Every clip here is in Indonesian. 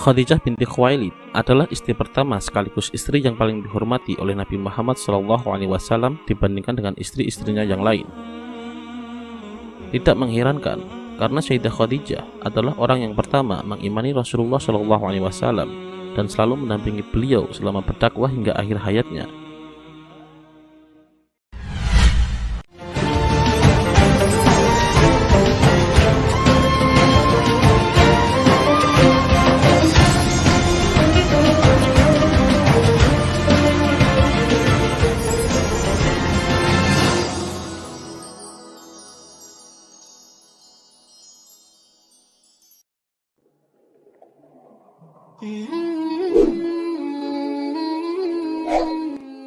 Khadijah binti Khuwailid adalah istri pertama sekaligus istri yang paling dihormati oleh Nabi Muhammad SAW dibandingkan dengan istri-istrinya yang lain. Tidak mengherankan karena Sayyidah Khadijah adalah orang yang pertama mengimani Rasulullah SAW dan selalu mendampingi beliau selama berdakwah hingga akhir hayatnya.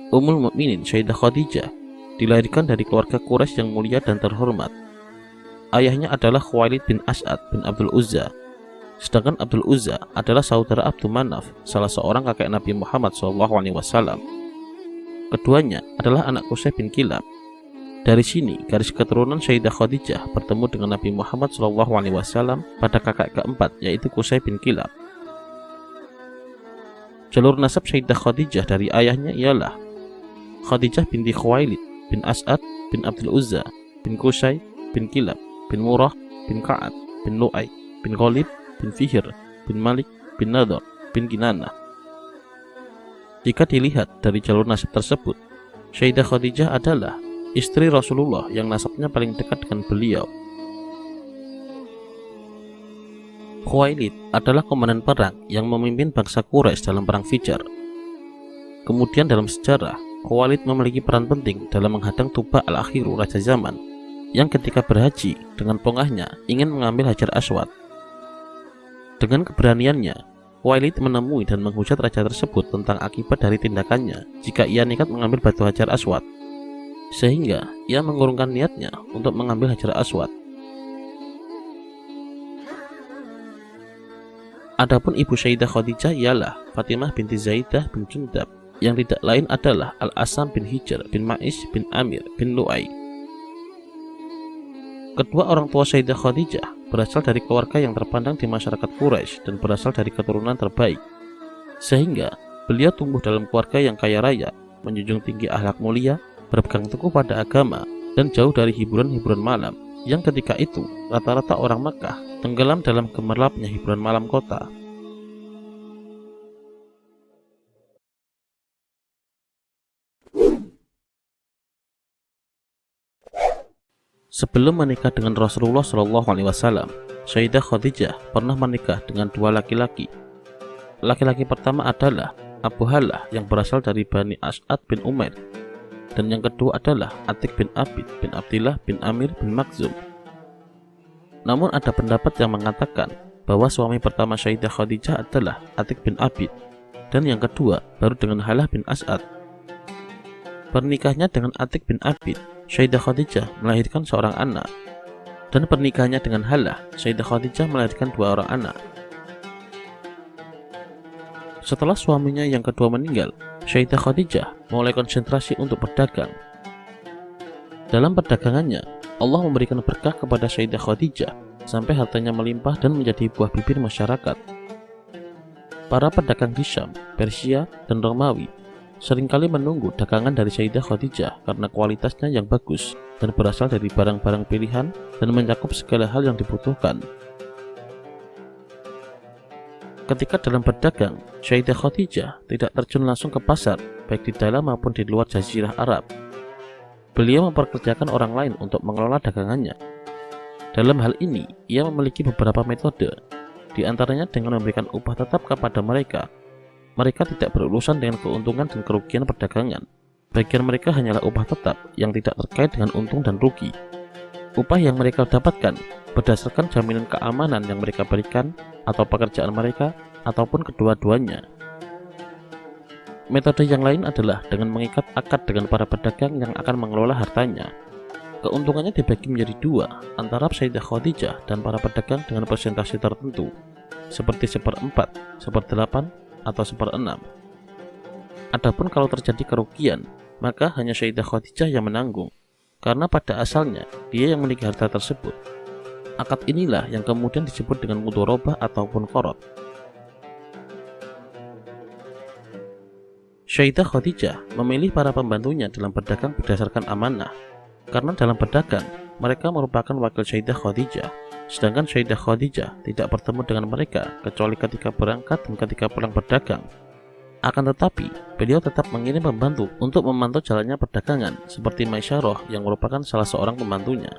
Ummul Mukminin Sayyidah Khadijah dilahirkan dari keluarga Quraisy yang mulia dan terhormat. Ayahnya adalah Khuwailid bin As'ad bin Abdul Uzza, sedangkan Abdul Uzza adalah saudara Abdul Manaf, salah seorang kakek Nabi Muhammad SAW. Keduanya adalah anak Qusay bin Kilab. Dari sini garis keturunan Sayyidah Khadijah bertemu dengan Nabi Muhammad SAW pada kakak keempat, yaitu Qusay bin Kilab. Jalur nasab Sayyidah Khadijah dari ayahnya ialah Khadijah binti Khuwailid bin As'ad bin Abdul Uzza bin Qusay bin Kilab bin Murrah bin Ka'ab bin Lu'ay bin Ghalib bin Fihr bin Malik bin Nadhr bin Kinanah. Jika dilihat dari jalur nasab tersebut, Sayyidah Khadijah adalah istri Rasulullah yang nasabnya paling dekat dengan beliau. Khuwailid adalah komandan perang yang memimpin bangsa Quraisy dalam perang Fijar. Kemudian dalam sejarah, Khuwailid memiliki peran penting dalam menghadang Tuba al-Akhiru, Raja Zaman, yang ketika berhaji dengan pongahnya ingin mengambil Hajar Aswad. Dengan keberaniannya, Khuwailid menemui dan menghujat raja tersebut tentang akibat dari tindakannya jika ia nekat mengambil batu Hajar Aswad, sehingga ia mengurungkan niatnya untuk mengambil Hajar Aswad. Adapun ibu Sayyidah Khadijah ialah Fatimah binti Zaidah bin Jundab, yang tidak lain adalah Al-Asam bin Hijr bin Ma'is bin Amir bin Lu'ay. Kedua orang tua Sayyidah Khadijah berasal dari keluarga yang terpandang di masyarakat Quraisy dan berasal dari keturunan terbaik, sehingga beliau tumbuh dalam keluarga yang kaya raya, menjunjung tinggi akhlak mulia, berpegang teguh pada agama, dan jauh dari hiburan-hiburan malam yang ketika itu rata-rata orang Makkah tenggelam dalam gemerlapnya hiburan malam kota. Sebelum menikah dengan Rasulullah SAW, Sayyidah Khadijah pernah menikah dengan dua laki-laki. Laki-laki pertama adalah Abu Halah yang berasal dari Bani As'ad bin Umair, dan yang kedua adalah Atik bin Abid bin Abdillah bin Amir bin Makhzum. Namun ada pendapat yang mengatakan bahwa suami pertama Sayyidah Khadijah adalah Atik bin Abid, dan yang kedua baru dengan Halah bin As'ad. Pernikahnya dengan Atik bin Abid, Sayyidah Khadijah melahirkan seorang anak, dan pernikahannya dengan Halah, Sayyidah Khadijah melahirkan dua orang anak. Setelah suaminya yang kedua meninggal, Sayyidah Khadijah mulai konsentrasi untuk berdagang. Dalam perdagangannya, Allah memberikan berkah kepada Sayyidah Khadijah sampai hartanya melimpah dan menjadi buah bibir masyarakat. Para pedagang di Syam, Persia, dan Romawi seringkali menunggu dagangan dari Sayyidah Khadijah karena kualitasnya yang bagus dan berasal dari barang-barang pilihan dan mencakup segala hal yang dibutuhkan. Ketika dalam berdagang, Sayyidah Khadijah tidak terjun langsung ke pasar, baik di dalam maupun di luar Jazirah Arab. Beliau memperkerjakan orang lain untuk mengelola dagangannya. Dalam hal ini, ia memiliki beberapa metode, di antaranya dengan memberikan upah tetap kepada mereka. Mereka tidak berurusan dengan keuntungan dan kerugian perdagangan. Bagian mereka hanyalah upah tetap yang tidak terkait dengan untung dan rugi. Upah yang mereka dapatkan berdasarkan jaminan keamanan yang mereka berikan, atau pekerjaan mereka, ataupun kedua-duanya. Metode yang lain adalah dengan mengikat akad dengan para pedagang yang akan mengelola hartanya. Keuntungannya dibagi menjadi dua antara Sayyidah Khadijah dan para pedagang dengan persentase tertentu, seperti 1/4, 1/8, atau 1/6. Adapun kalau terjadi kerugian, maka hanya Sayyidah Khadijah yang menanggung, karena pada asalnya dia yang memiliki harta tersebut. Akad inilah yang kemudian disebut dengan mudharabah ataupun qarad. Sayyidah Khadijah memilih para pembantunya dalam berdagang berdasarkan amanah, karena dalam berdagang mereka merupakan wakil Sayyidah Khadijah, sedangkan Sayyidah Khadijah tidak bertemu dengan mereka kecuali ketika berangkat dan ketika pulang berdagang. Akan tetapi, beliau tetap mengirim pembantu untuk memantau jalannya perdagangan, seperti Maisyarah yang merupakan salah seorang pembantunya.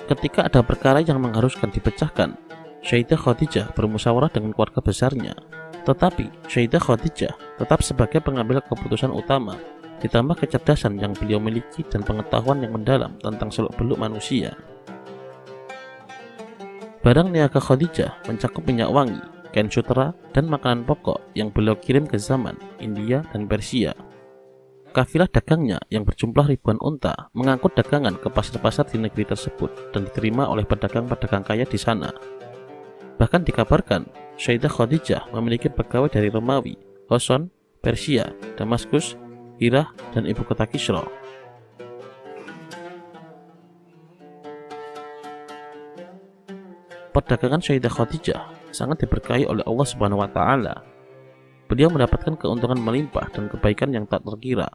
Ketika ada perkara yang mengharuskan dipecahkan, Sayyidah Khadijah bermusyawarah dengan keluarga besarnya. Tetapi Sayyidah Khadijah tetap sebagai pengambil keputusan utama, ditambah kecerdasan yang beliau miliki dan pengetahuan yang mendalam tentang seluk-beluk manusia. Barang niaga Khadijah mencakup minyak wangi, kain sutera, dan makanan pokok yang beliau kirim ke Zaman, India, dan Persia. Kafilah dagangnya yang berjumlah ribuan unta mengangkut dagangan ke pasar-pasar di negeri tersebut dan diterima oleh pedagang-pedagang kaya di sana. Bahkan dikabarkan, Sayyidah Khadijah memiliki pegawai dari Romawi, Hoson, Persia, Damaskus, Hirah, dan ibu kota Kisra. Perdagangan Sayyidah Khadijah sangat diberkahi oleh Allah Subhanahu wa Ta'ala. Beliau mendapatkan keuntungan melimpah dan kebaikan yang tak terkira.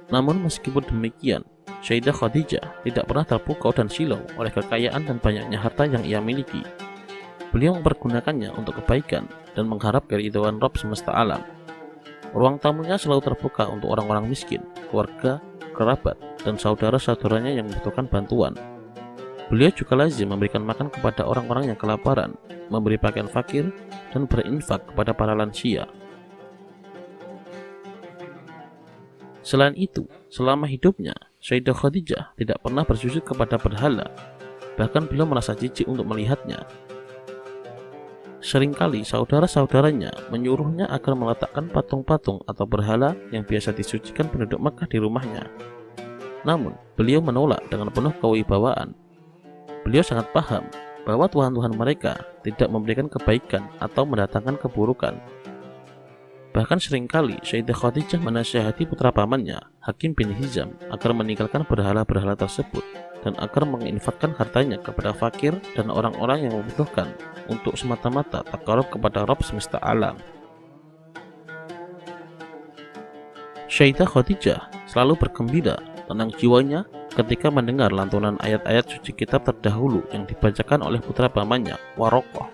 Namun meskipun demikian, Sayyidah Khadijah tidak pernah terpukau dan silau oleh kekayaan dan banyaknya harta yang ia miliki. Beliau mempergunakannya untuk kebaikan dan mengharap keridhaan Rabb semesta alam. Ruang tamunya selalu terbuka untuk orang-orang miskin, keluarga, kerabat, dan saudara-saudaranya yang membutuhkan bantuan. Beliau juga lazim memberikan makan kepada orang-orang yang kelaparan, memberi pakaian fakir, dan berinfak kepada para lansia. Selain itu, selama hidupnya, Sayyidah Khadijah tidak pernah bersujud kepada berhala. Bahkan beliau merasa jijik untuk melihatnya. Seringkali saudara-saudaranya menyuruhnya agar meletakkan patung-patung atau berhala yang biasa disucikan penduduk Makkah di rumahnya. Namun, beliau menolak dengan penuh kewibawaan. Beliau sangat paham bahwa Tuhan-Tuhan mereka tidak memberikan kebaikan atau mendatangkan keburukan. Bahkan seringkali Sayyidah Khadijah menasihati putra pamannya, Hakim bin Hizam, agar meninggalkan berhala-berhala tersebut dan agar menginfakkan hartanya kepada fakir dan orang-orang yang membutuhkan untuk semata-mata takarub kepada Rabb semesta alam. Sayyidah Khadijah selalu bergembira tentang jiwanya ketika mendengar lantunan ayat-ayat suci kitab terdahulu yang dibacakan oleh putra pamannya, Waraqah.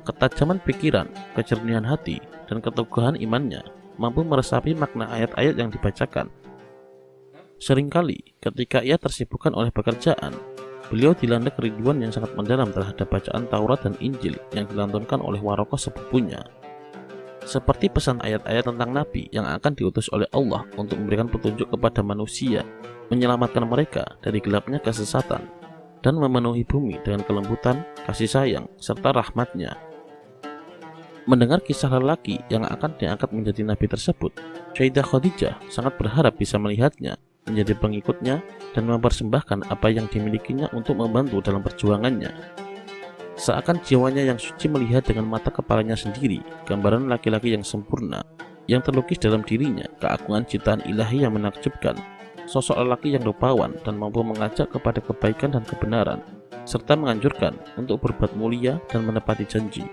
Ketajaman pikiran, kejernihan hati, dan keteguhan imannya mampu meresapi makna ayat-ayat yang dibacakan. Seringkali ketika ia tersibukkan oleh pekerjaan, beliau dilanda kerinduan yang sangat mendalam terhadap bacaan Taurat dan Injil yang dilantunkan oleh Waraqah sepupunya. Seperti pesan ayat-ayat tentang Nabi yang akan diutus oleh Allah untuk memberikan petunjuk kepada manusia, menyelamatkan mereka dari gelapnya kesesatan, dan memenuhi bumi dengan kelembutan, kasih sayang, serta rahmatnya. Mendengar kisah lelaki yang akan diangkat menjadi Nabi tersebut, Sayyidah Khadijah sangat berharap bisa melihatnya, menjadi pengikutnya, dan mempersembahkan apa yang dimilikinya untuk membantu dalam perjuangannya. Seakan jiwanya yang suci melihat dengan mata kepalanya sendiri gambaran laki-laki yang sempurna yang terlukis dalam dirinya, keagungan ciptaan ilahi yang menakjubkan, sosok lelaki yang rupawan dan mampu mengajak kepada kebaikan dan kebenaran, serta menganjurkan untuk berbuat mulia dan menepati janji.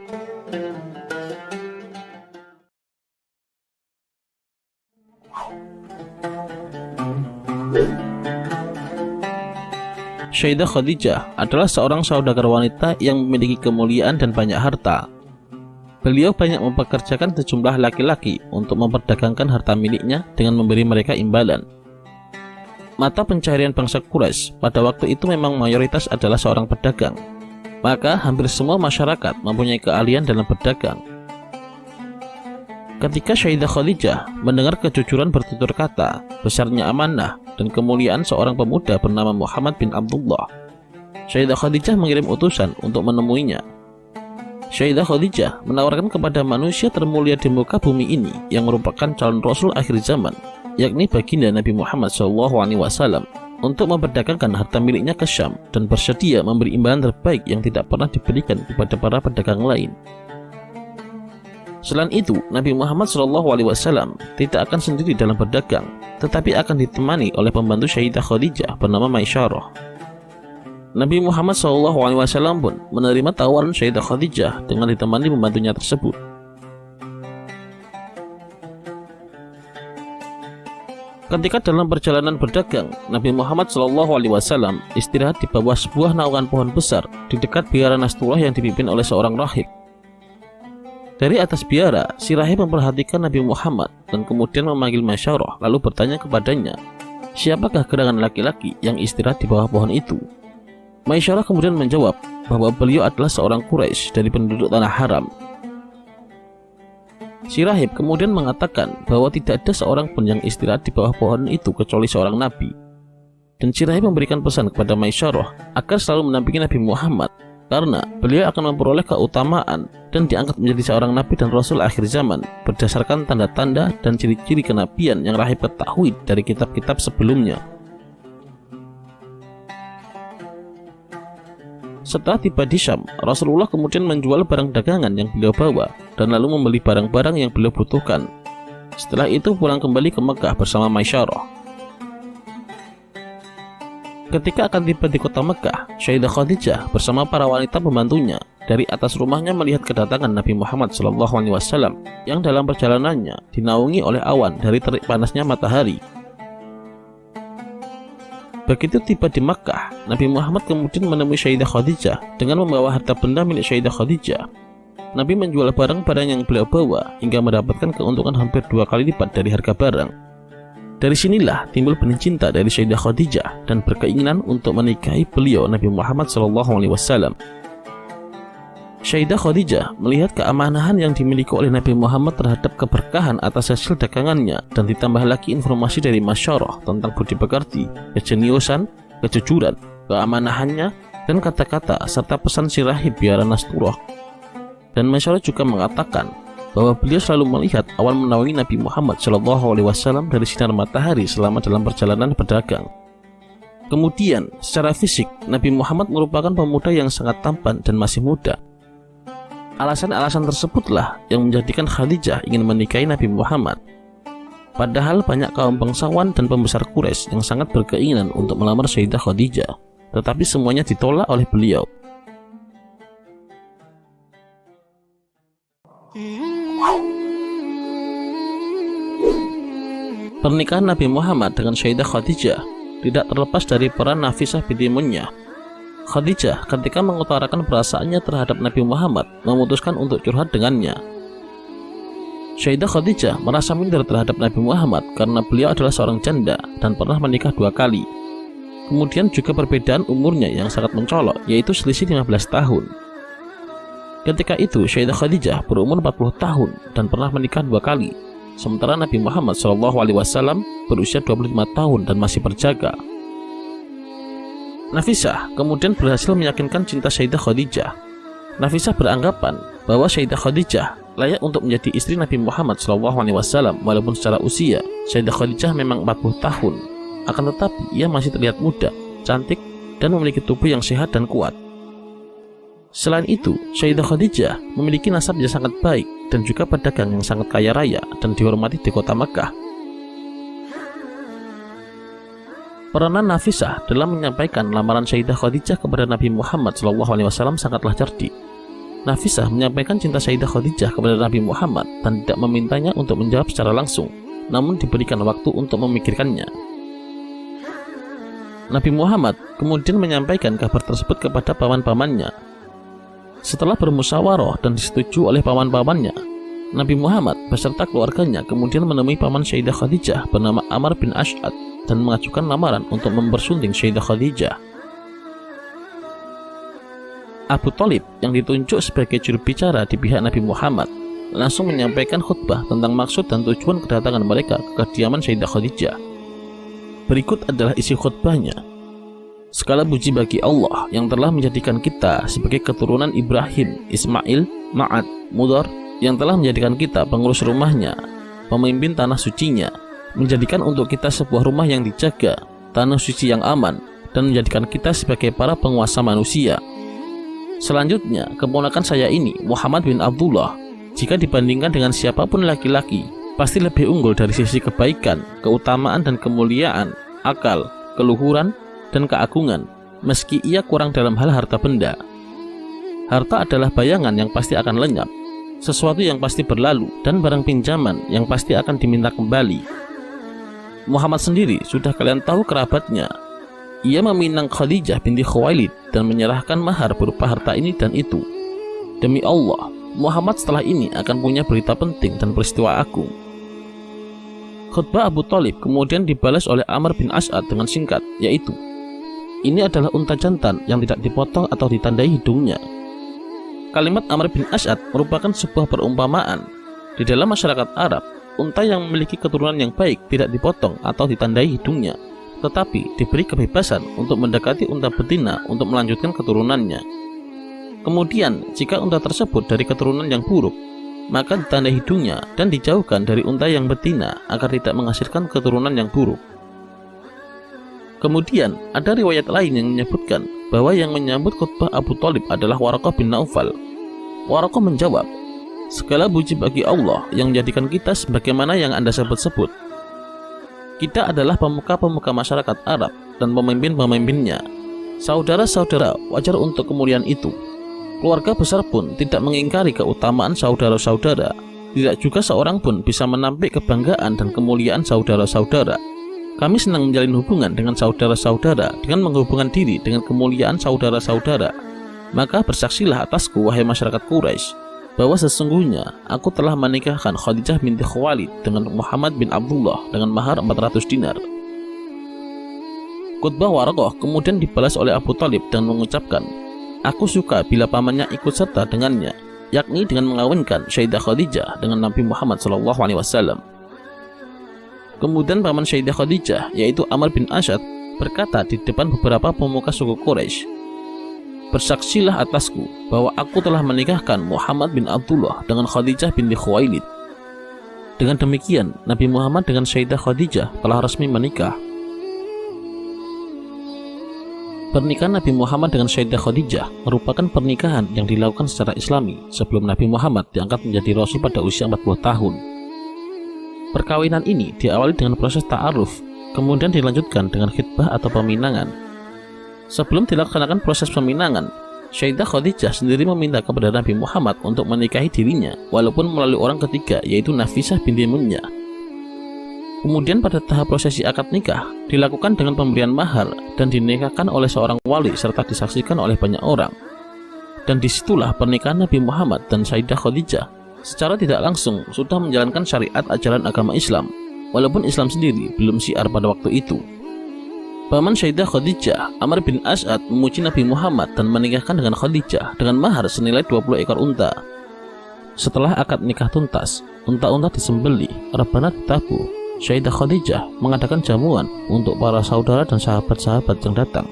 Sayyidah Khadijah adalah seorang saudagar wanita yang memiliki kemuliaan dan banyak harta. Beliau banyak mempekerjakan sejumlah laki-laki untuk memperdagangkan harta miliknya dengan memberi mereka imbalan. Mata pencaharian bangsa Quraisy pada waktu itu memang mayoritas adalah seorang pedagang. Maka hampir semua masyarakat mempunyai keahlian dalam berdagang. Ketika Sayyidah Khadijah mendengar kejujuran bertutur kata, besarnya amanah, dan kemuliaan seorang pemuda bernama Muhammad bin Abdullah, Sayyidah Khadijah mengirim utusan untuk menemuinya. Sayyidah Khadijah menawarkan kepada manusia termulia di muka bumi ini yang merupakan calon Rasul akhir zaman, yakni baginda Nabi Muhammad SAW, untuk memperdagangkan harta miliknya ke Syam dan bersedia memberi imbalan terbaik yang tidak pernah diberikan kepada para pedagang lain. Selain itu, Nabi Muhammad SAW tidak akan sendiri dalam berdagang, tetapi akan ditemani oleh pembantu Sayyidah Khadijah bernama Maisyarah. Nabi Muhammad SAW pun menerima tawaran Sayyidah Khadijah dengan ditemani pembantunya tersebut. Ketika dalam perjalanan berdagang, Nabi Muhammad SAW istirahat di bawah sebuah naungan pohon besar di dekat biara Nasturah yang dipimpin oleh seorang rahib. Dari atas biara, si rahib memperhatikan Nabi Muhammad dan kemudian memanggil Maisyarah lalu bertanya kepadanya, siapakah gerangan laki-laki yang istirahat di bawah pohon itu? Maisyarah kemudian menjawab bahwa beliau adalah seorang Quraisy dari penduduk tanah haram. Si rahib kemudian mengatakan bahwa tidak ada seorang pun yang istirahat di bawah pohon itu kecuali seorang nabi. Dan si rahib memberikan pesan kepada Maisyarah agar selalu mendampingi Nabi Muhammad karena beliau akan memperoleh keutamaan dan diangkat menjadi seorang nabi dan rasul akhir zaman berdasarkan tanda-tanda dan ciri-ciri kenabian yang rahib ketahui dari kitab-kitab sebelumnya. Setelah tiba di Syam, Rasulullah kemudian menjual barang dagangan yang beliau bawa dan lalu membeli barang-barang yang beliau butuhkan. Setelah itu pulang kembali ke Mekah bersama Maisyarah. Ketika akan tiba di kota Mekah, Sayyidah Khadijah bersama para wanita pembantunya dari atas rumahnya melihat kedatangan Nabi Muhammad SAW yang dalam perjalanannya dinaungi oleh awan dari terik panasnya matahari. Begitu tiba di Makkah, Nabi Muhammad kemudian menemui Sayyidah Khadijah dengan membawa harta benda milik Sayyidah Khadijah. Nabi menjual barang-barang yang beliau bawa hingga mendapatkan keuntungan hampir 2 kali lipat dari harga barang. Dari sinilah timbul benih cinta dari Sayyidah Khadijah dan berkeinginan untuk menikahi beliau Nabi Muhammad SAW. Sayyidah Khadijah melihat keamanahan yang dimiliki oleh Nabi Muhammad terhadap keberkahan atas hasil dagangannya dan ditambah lagi informasi dari Maisyarah tentang budi pekerti, kejeniusan, kejujuran, keamanahannya, dan kata-kata serta pesan si rahib biara Nasturah. Dan Maisyarah juga mengatakan bahwa beliau selalu melihat awan menaungi Nabi Muhammad SAW dari sinar matahari selama dalam perjalanan berdagang. Kemudian, secara fisik, Nabi Muhammad merupakan pemuda yang sangat tampan dan masih muda. Alasan-alasan tersebutlah yang menjadikan Khadijah ingin menikahi Nabi Muhammad. Padahal banyak kaum bangsawan dan pembesar Quraisy yang sangat berkeinginan untuk melamar Sayyidah Khadijah, tetapi semuanya ditolak oleh beliau. Pernikahan Nabi Muhammad dengan Sayyidah Khadijah tidak terlepas dari peran Nafisah binti Munyah. Khadijah ketika mengutarakan perasaannya terhadap Nabi Muhammad memutuskan untuk curhat dengannya. Sayyidah Khadijah merasa minder terhadap Nabi Muhammad karena beliau adalah seorang janda dan pernah menikah 2 kali. Kemudian juga perbedaan umurnya yang sangat mencolok, yaitu selisih 15 tahun. Ketika itu Sayyidah Khadijah berumur 40 tahun dan pernah menikah 2 kali, sementara Nabi Muhammad SAW berusia 25 tahun dan masih berjaga. Nafisah kemudian berhasil meyakinkan cinta Sayyidah Khadijah. Nafisah beranggapan bahwa Sayyidah Khadijah layak untuk menjadi istri Nabi Muhammad SAW walaupun secara usia Sayyidah Khadijah memang 40 tahun, akan tetapi ia masih terlihat muda, cantik, dan memiliki tubuh yang sehat dan kuat. Selain itu, Sayyidah Khadijah memiliki nasab yang sangat baik dan juga pedagang yang sangat kaya raya dan dihormati di kota Makkah. Peranan Nafisah dalam menyampaikan lamaran Sayyidah Khadijah kepada Nabi Muhammad SAW sangatlah cerdik. Nafisah menyampaikan cinta Sayyidah Khadijah kepada Nabi Muhammad dan tidak memintanya untuk menjawab secara langsung, namun diberikan waktu untuk memikirkannya. Nabi Muhammad kemudian menyampaikan kabar tersebut kepada paman-pamannya. Setelah bermusyawarah dan disetujui oleh paman-pamannya, Nabi Muhammad beserta keluarganya kemudian menemui paman Sayyidah Khadijah bernama Amr bin Ash'ad dan mengajukan lamaran untuk mempersunting Sayyidah Khadijah. Abu Thalib yang ditunjuk sebagai juru bicara di pihak Nabi Muhammad langsung menyampaikan khutbah tentang maksud dan tujuan kedatangan mereka ke kediaman Sayyidah Khadijah. Berikut adalah isi khutbahnya. Segala puji bagi Allah yang telah menjadikan kita sebagai keturunan Ibrahim, Ismail, Ma'ad, Mudar, yang telah menjadikan kita pengurus rumahnya, pemimpin tanah sucinya, menjadikan untuk kita sebuah rumah yang dijaga, tanah suci yang aman, dan menjadikan kita sebagai para penguasa manusia. Selanjutnya, keponakan saya ini, Muhammad bin Abdullah, jika dibandingkan dengan siapapun laki-laki, pasti lebih unggul dari sisi kebaikan, keutamaan dan kemuliaan, akal, keluhuran, dan keagungan, meski ia kurang dalam hal harta benda. Harta adalah bayangan yang pasti akan lenyap, sesuatu yang pasti berlalu, dan barang pinjaman yang pasti akan diminta kembali. Muhammad sendiri sudah kalian tahu kerabatnya. Ia meminang Khadijah binti Khuwailid dan menyerahkan mahar berupa harta ini dan itu. Demi Allah, Muhammad setelah ini akan punya berita penting dan peristiwa agung. Khutbah Abu Thalib kemudian dibalas oleh Amr bin As'ad dengan singkat, yaitu, ini adalah unta jantan yang tidak dipotong atau ditandai hidungnya. Kalimat Amr bin As'ad merupakan sebuah perumpamaan. Di dalam masyarakat Arab, unta yang memiliki keturunan yang baik tidak dipotong atau ditandai hidungnya, tetapi diberi kebebasan untuk mendekati unta betina untuk melanjutkan keturunannya. Kemudian, jika unta tersebut dari keturunan yang buruk, maka ditandai hidungnya dan dijauhkan dari unta yang betina agar tidak menghasilkan keturunan yang buruk. Kemudian, ada riwayat lain yang menyebutkan bahwa yang menyambut khutbah Abu Thalib adalah Waraqah bin Naufal. Waraqah menjawab, segala puji bagi Allah yang menjadikan kita sebagaimana yang Anda sebut-sebut. Kita adalah pemuka-pemuka masyarakat Arab dan pemimpin-pemimpinnya. Saudara-saudara, wajar untuk kemuliaan itu. Keluarga besar pun tidak mengingkari keutamaan saudara-saudara. Tidak juga seorang pun bisa menampik kebanggaan dan kemuliaan saudara-saudara. Kami senang menjalin hubungan dengan saudara-saudara dengan menghubungkan diri dengan kemuliaan saudara-saudara. Maka bersaksilah atasku, wahai masyarakat Quraisy, bahwa sesungguhnya aku telah menikahkan Khadijah binti Khuwailid dengan Muhammad bin Abdullah dengan mahar 400 dinar. Khutbah Waraqah kemudian dibalas oleh Abu Thalib dan mengucapkan, aku suka bila pamannya ikut serta dengannya, yakni dengan mengawinkan Sayyidah Khadijah dengan Nabi Muhammad SAW. Kemudian paman Sayyidah Khadijah, yaitu Amr bin As'ad, berkata di depan beberapa pemuka suku Quraisy, bersaksilah atasku bahwa aku telah menikahkan Muhammad bin Abdullah dengan Khadijah binti Khuwailid. Dengan demikian, Nabi Muhammad dengan Sayyidah Khadijah telah resmi menikah. Pernikahan Nabi Muhammad dengan Sayyidah Khadijah merupakan pernikahan yang dilakukan secara Islami sebelum Nabi Muhammad diangkat menjadi Rasul pada usia 40 tahun. Perkawinan ini diawali dengan proses ta'aruf, kemudian dilanjutkan dengan khitbah atau peminangan. Sebelum dilaksanakan proses peminangan, Sayyidah Khadijah sendiri meminta kepada Nabi Muhammad untuk menikahi dirinya, walaupun melalui orang ketiga, yaitu Nafisah binti Munya. Kemudian pada tahap prosesi akad nikah, dilakukan dengan pemberian mahar dan dinikahkan oleh seorang wali serta disaksikan oleh banyak orang. Dan disitulah pernikahan Nabi Muhammad dan Sayyidah Khadijah secara tidak langsung sudah menjalankan syariat ajaran agama Islam, walaupun Islam sendiri belum syiar pada waktu itu. Paman Sayyidah Khadijah, Amr bin As'ad, memuji Nabi Muhammad dan menikahkan dengan Khadijah dengan mahar senilai 20 ekor unta. Setelah akad nikah tuntas, unta-unta disembelih, rebana ditabuh. Sayyidah Khadijah mengadakan jamuan untuk para saudara dan sahabat-sahabat yang datang.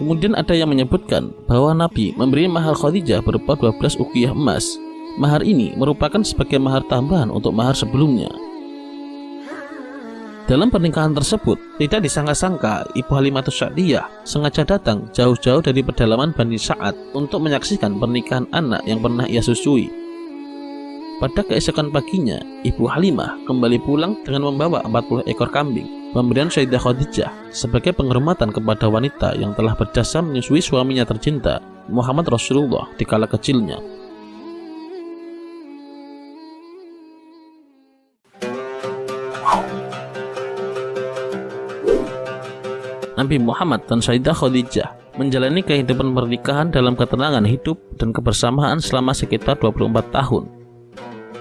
Kemudian ada yang menyebutkan bahwa Nabi memberi mahar Khadijah berupa 12 uqiyah emas. Mahar ini merupakan sebagai mahar tambahan untuk mahar sebelumnya. Dalam pernikahan tersebut, tidak disangka-sangka Ibu Halimatus Sa'diyah sengaja datang jauh-jauh dari pedalaman Bani Sa'ad untuk menyaksikan pernikahan anak yang pernah ia susui. Pada keesokan paginya, Ibu Halimah kembali pulang dengan membawa 40 ekor kambing, pemberian Sayyidah Khadijah sebagai penghormatan kepada wanita yang telah berjasa menyusui suaminya tercinta, Muhammad Rasulullah, di kala kecilnya. Nabi Muhammad dan Sayyidah Khadijah menjalani kehidupan pernikahan dalam ketenangan hidup dan kebersamaan selama sekitar 24 tahun.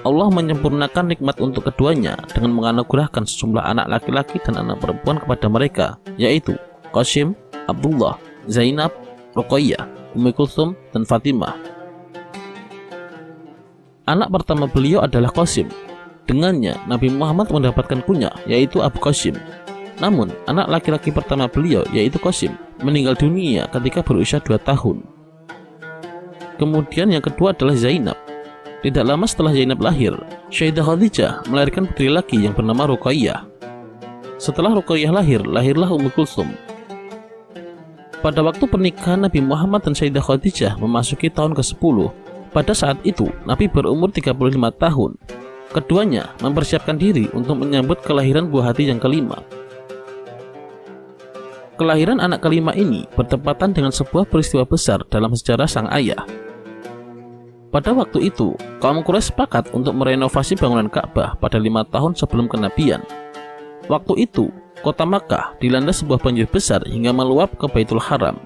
Allah menyempurnakan nikmat untuk keduanya dengan menganugerahkan sejumlah anak laki-laki dan anak perempuan kepada mereka, yaitu Qasim, Abdullah, Zainab, Ruqayyah, Ummi Kulthum, dan Fatimah. Anak pertama beliau adalah Qasim. Dengannya Nabi Muhammad mendapatkan kunyah, yaitu Abu Qasim. Namun, anak laki-laki pertama beliau, yaitu Qasim, meninggal dunia ketika berusia 2 tahun. Kemudian yang kedua adalah Zainab. Tidak lama setelah Zainab lahir, Sayyidah Khadijah melahirkan putri lagi yang bernama Ruqayyah. Setelah Ruqayyah lahir, lahirlah Ummu Kulthum. Pada waktu pernikahan Nabi Muhammad dan Sayyidah Khadijah memasuki tahun ke-10, pada saat itu Nabi berumur 35 tahun. Keduanya mempersiapkan diri untuk menyambut kelahiran buah hati yang kelima. Kelahiran anak kelima ini bertepatan dengan sebuah peristiwa besar dalam sejarah sang ayah. Pada waktu itu, kaum Quraisy sepakat untuk merenovasi bangunan Ka'bah pada 5 tahun sebelum kenabian. Waktu itu, kota Makkah dilanda sebuah banjir besar hingga meluap ke Baitul Haram.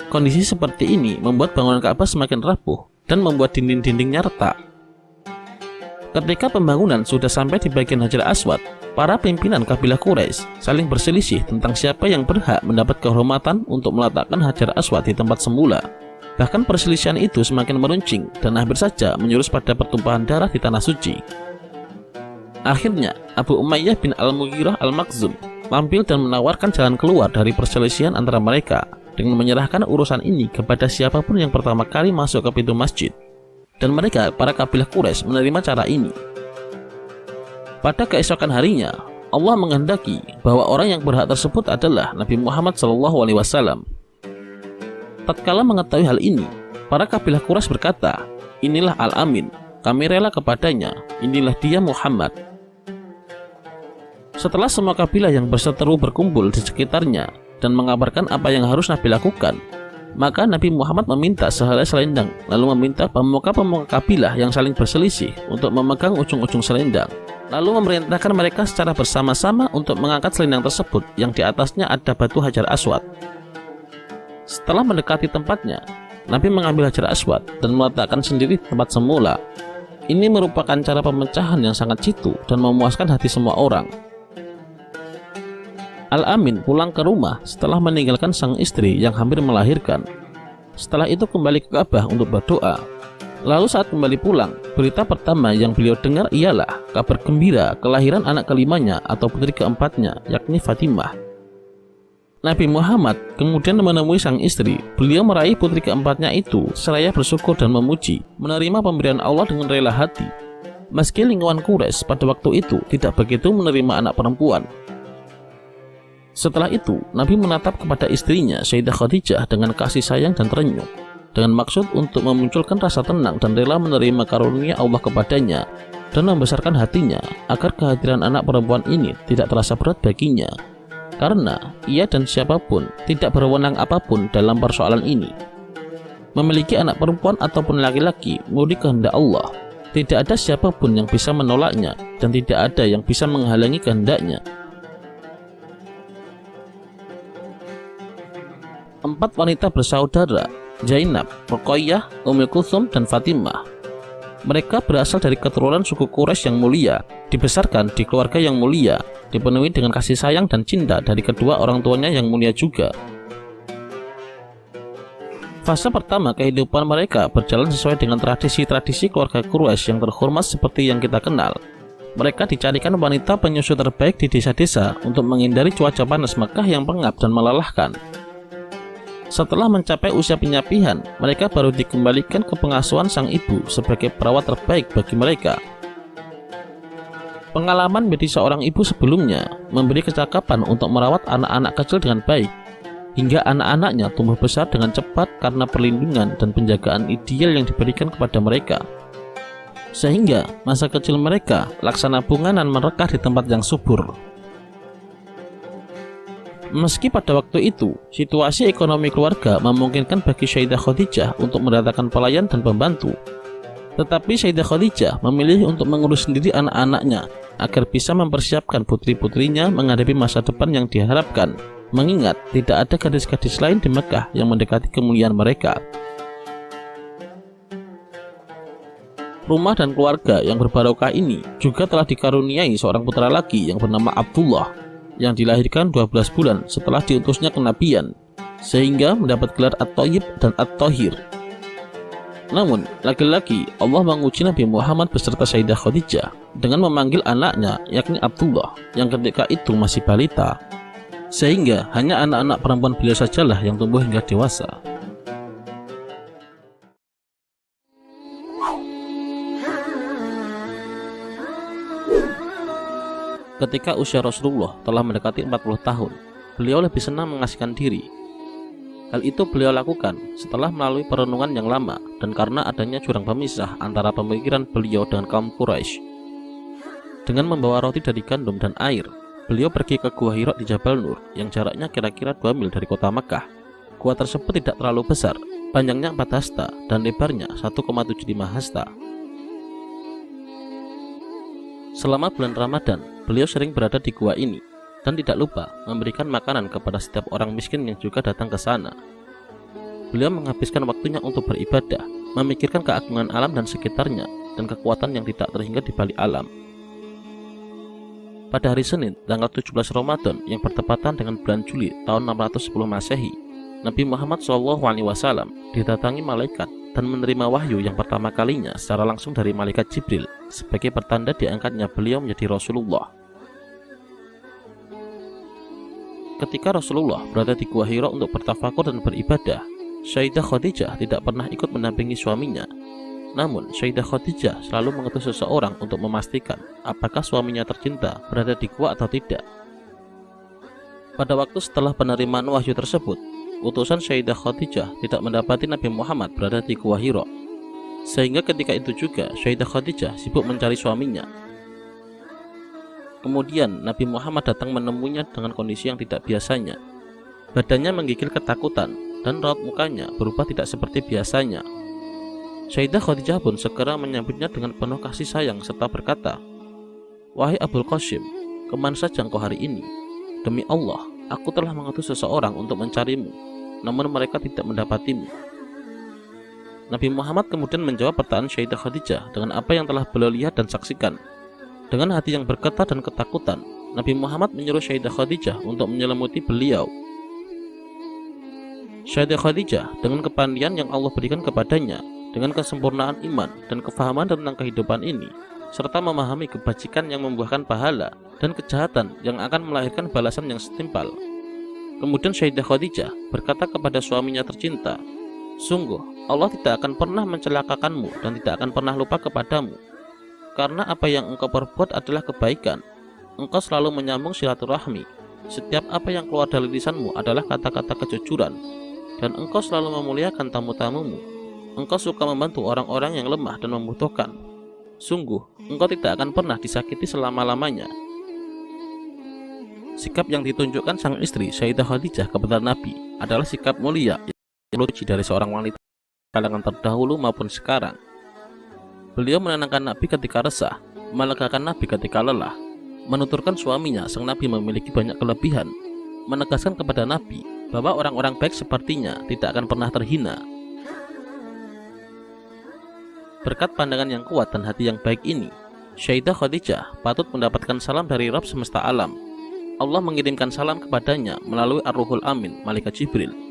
Kondisi seperti ini membuat bangunan Ka'bah semakin rapuh dan membuat dinding-dindingnya retak. Ketika pembangunan sudah sampai di bagian Hajar Aswad, para pimpinan kabilah Quraisy saling berselisih tentang siapa yang berhak mendapat kehormatan untuk meletakkan Hajar Aswad di tempat semula. Bahkan perselisihan itu semakin meruncing dan hampir saja menjurus pada pertumpahan darah di tanah suci. Akhirnya, Abu Umayyah bin Al-Mughirah Al-Makhzum tampil dan menawarkan jalan keluar dari perselisihan antara mereka dengan menyerahkan urusan ini kepada siapapun yang pertama kali masuk ke pintu masjid. Dan mereka, para kabilah Quraisy, menerima cara ini. Pada keesokan harinya, Allah menghendaki bahwa orang yang berhak tersebut adalah Nabi Muhammad SAW. Tatkala mengetahui hal ini, para kabilah Quraisy berkata, "Inilah Al-Amin, kami rela kepadanya, inilah dia Muhammad." Setelah semua kabilah yang berseteru berkumpul di sekitarnya dan mengabarkan apa yang harus Nabi lakukan, maka Nabi Muhammad meminta sehelai selendang, lalu meminta pemuka-pemuka kabilah yang saling berselisih untuk memegang ujung-ujung selendang, lalu memerintahkan mereka secara bersama-sama untuk mengangkat selendang tersebut yang di atasnya ada batu Hajar Aswad. Setelah mendekati tempatnya, Nabi mengambil Hajar Aswad dan meletakkan sendiri di tempat semula. Ini merupakan cara pemecahan yang sangat jitu dan memuaskan hati semua orang. Al-Amin pulang ke rumah setelah meninggalkan sang istri yang hampir melahirkan. Setelah itu kembali ke Ka'bah untuk berdoa. Lalu saat kembali pulang, berita pertama yang beliau dengar ialah kabar gembira kelahiran anak kelimanya atau putri keempatnya, yakni Fatimah. Nabi Muhammad kemudian menemui sang istri. Beliau meraih putri keempatnya itu seraya bersyukur dan memuji, menerima pemberian Allah dengan rela hati. Meski lingkungan Quraisy pada waktu itu tidak begitu menerima anak perempuan. Setelah itu, Nabi menatap kepada istrinya Sayyidah Khadijah dengan kasih sayang dan terenyuh, dengan maksud untuk memunculkan rasa tenang dan rela menerima karunia Allah kepadanya dan membesarkan hatinya agar kehadiran anak perempuan ini tidak terasa berat baginya, karena ia dan siapapun tidak berwenang apapun dalam persoalan ini. Memiliki anak perempuan ataupun laki-laki murni kehendak Allah. Tidak ada siapapun yang bisa menolaknya dan tidak ada yang bisa menghalangi kehendaknya. 4 wanita bersaudara, Zainab, Ruqayyah, Ummul Kulthum, dan Fatimah. Mereka berasal dari keturunan suku Quraisy yang mulia, dibesarkan di keluarga yang mulia, dipenuhi dengan kasih sayang dan cinta dari kedua orang tuanya yang mulia juga. Fase pertama kehidupan mereka berjalan sesuai dengan tradisi-tradisi keluarga Quraisy yang terhormat seperti yang kita kenal. Mereka dicarikan wanita penyusu terbaik di desa-desa untuk menghindari cuaca panas Mekah yang pengap dan melelahkan. Setelah mencapai usia penyapihan, mereka baru dikembalikan ke pengasuhan sang ibu sebagai perawat terbaik bagi mereka. Pengalaman menjadi seorang ibu sebelumnya memberi kecakapan untuk merawat anak-anak kecil dengan baik, hingga anak-anaknya tumbuh besar dengan cepat karena perlindungan dan penjagaan ideal yang diberikan kepada mereka. Sehingga masa kecil mereka laksana bunga dan merekah di tempat yang subur. Meski pada waktu itu, situasi ekonomi keluarga memungkinkan bagi Sayyidah Khadijah untuk mendatangkan pelayan dan pembantu. Tetapi Sayyidah Khadijah memilih untuk mengurus sendiri anak-anaknya agar bisa mempersiapkan putri-putrinya menghadapi masa depan yang diharapkan, mengingat tidak ada gadis-gadis lain di Mekah yang mendekati kemuliaan mereka. Rumah dan keluarga yang berbarokah ini juga telah dikaruniai seorang putra lagi yang bernama Abdullah, yang dilahirkan 12 bulan setelah diutusnya kenabian, sehingga mendapat gelar At-Thayyib dan At-Thahir. Namun, lagi-lagi Allah menguji Nabi Muhammad beserta Sayyidah Khadijah dengan memanggil anaknya, yakni Abdullah, yang ketika itu masih balita, sehingga hanya anak-anak perempuan beliau sajalah yang tumbuh hingga dewasa. Ketika usia Rasulullah telah mendekati 40 tahun, beliau lebih senang mengasihkan diri. Hal itu beliau lakukan setelah melalui perenungan yang lama dan karena adanya jurang pemisah antara pemikiran beliau dengan kaum Quraisy. Dengan membawa roti dari gandum dan air, beliau pergi ke Gua Hira di Jabal Nur yang jaraknya kira-kira 2 mil dari kota Makkah. Gua tersebut tidak terlalu besar, panjangnya 4 hasta dan lebarnya 1,75 hasta. Selama bulan Ramadan, beliau sering berada di gua ini dan tidak lupa memberikan makanan kepada setiap orang miskin yang juga datang ke sana. Beliau menghabiskan waktunya untuk beribadah, memikirkan keagungan alam dan sekitarnya, dan kekuatan yang tidak terhingga di balik alam. Pada hari Senin, tanggal 17 Ramadan yang bertepatan dengan bulan Juli tahun 610 Masehi, Nabi Muhammad SAW didatangi malaikat dan menerima wahyu yang pertama kalinya secara langsung dari malaikat Jibril sebagai pertanda diangkatnya beliau menjadi Rasulullah. Ketika Rasulullah berada di Gua Hira untuk bertafakur dan beribadah, Sayyidah Khadijah tidak pernah ikut mendampingi suaminya. Namun, Sayyidah Khadijah selalu mengutus seseorang untuk memastikan apakah suaminya tercinta berada di gua atau tidak. Pada waktu setelah penerimaan wahyu tersebut, utusan Sayyidah Khadijah tidak mendapati Nabi Muhammad berada di Gua Hira. Sehingga ketika itu juga Sayyidah Khadijah sibuk mencari suaminya. Kemudian Nabi Muhammad datang menemuinya dengan kondisi yang tidak biasanya. Badannya menggigil ketakutan dan raut mukanya berubah tidak seperti biasanya. Sayyidah Khadijah pun segera menyambutnya dengan penuh kasih sayang serta berkata, "Wahai Abul Qasim, kemana saja engkau hari ini? Demi Allah, aku telah mengutus seseorang untuk mencarimu, namun mereka tidak mendapatimu." Nabi Muhammad kemudian menjawab pertanyaan Sayyidah Khadijah dengan apa yang telah beliau lihat dan saksikan. Dengan hati yang bergetar dan ketakutan, Nabi Muhammad menyuruh Sayyidah Khadijah untuk menyelimuti beliau. Sayyidah Khadijah dengan kepandaian yang Allah berikan kepadanya, dengan kesempurnaan iman dan kefahaman tentang kehidupan ini, serta memahami kebajikan yang membuahkan pahala dan kejahatan yang akan melahirkan balasan yang setimpal. Kemudian Sayyidah Khadijah berkata kepada suaminya tercinta, "Sungguh Allah tidak akan pernah mencelakakanmu dan tidak akan pernah lupa kepadamu. Karena apa yang engkau perbuat adalah kebaikan. Engkau selalu menyambung silaturahmi. Setiap apa yang keluar dari lisanmu adalah kata-kata kejujuran. Dan engkau selalu memuliakan tamu-tamumu. Engkau suka membantu orang-orang yang lemah dan membutuhkan. Sungguh, engkau tidak akan pernah disakiti selama-lamanya." Sikap yang ditunjukkan sang istri Sayyidah Khadijah kepada Nabi adalah sikap mulia yang diuji dari seorang wanita kalangan terdahulu maupun sekarang. Beliau menenangkan Nabi ketika resah, melegakan Nabi ketika lelah, menuturkan suaminya sang Nabi memiliki banyak kelebihan, menegaskan kepada Nabi bahwa orang-orang baik sepertinya tidak akan pernah terhina. Berkat pandangan yang kuat dan hati yang baik ini, Sayyidah Khadijah patut mendapatkan salam dari Rabb semesta alam. Allah mengirimkan salam kepadanya melalui Ar-Ruhul Amin, Malaikat Jibril.